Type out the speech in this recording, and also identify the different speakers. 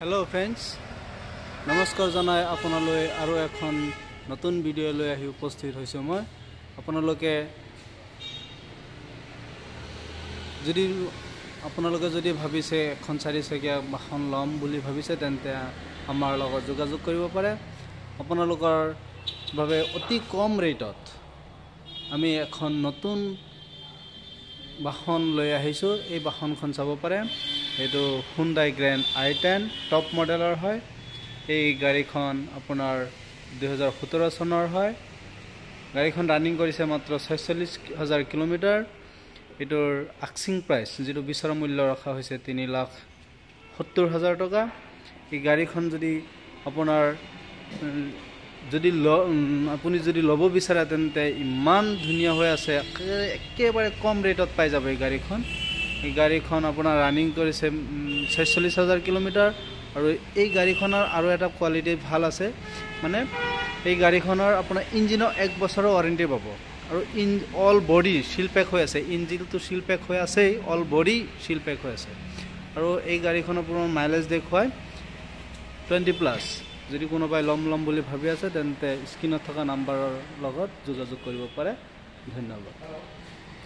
Speaker 1: Hello friends, নমস্কাৰ জনাই আপোনালৈ আৰু এখন নতুন ভিডিও লৈ আহি উপস্থিত হৈছো মই আপোনালোকে যদি ভাবিছে এখন চাৰিচকীয়া বাহন লম বুলি ভাবিছে তেন্তে আমাৰ লগত যোগাযোগ কৰিব পাৰে আপোনালোকৰ বাবে অতি কম ৰেটত আমি এখন নতুন বাহন লৈ আহিছো এই বাহনখন চাব পাৰে এটো Hyundai Grand i10 টপ মডেলৰ হয় এই গাড়ীখন আপোনাৰ 2017 চনৰ হয় গাড়ীখন ৰানিং কৰিছে মাত্ৰ 46000 কিলোমিটাৰ এটোৰ আস্কিং প্ৰাইস যেটো বিচৰা মূল্য ৰখা হৈছে 3,70,000 টকা এই গাড়ীখন যদি আপোনাৰ আপুনি যদি লব বিচাৰে তেন্তে ইমান ধুনিয়া হৈ আছে একেবাৰে কম ৰেটত পাই যাব এই গাড়ীখন আপোনাৰ ৰানিং কৰিছে 46000 কিলোমিটাৰ আৰু এই গাড়ীখনৰ আৰু এটা কোৱালিটি ভাল আছে মানে এই গাড়ীখনৰ আপোনাৰ ইঞ্জিনৰ 1 বছৰৰ ওয়াৰেন্টি পাব আৰু অল বডি সিল পেক হৈ আছে ইঞ্জিনটো সিল পেক হৈ আছে অল বডি সিল পেক হৈ আছে আৰু এই গাড়ীখনৰ আপোনাৰ মাইলেজ দেখুৱায় 20 প্লাস যদি কোনোবাই লম বুলি ভাবি আছে তেন্তে স্ক্ৰিনত থকা নাম্বাৰৰ লগত যোগাযোগ কৰিব পাৰে ধন্যবাদ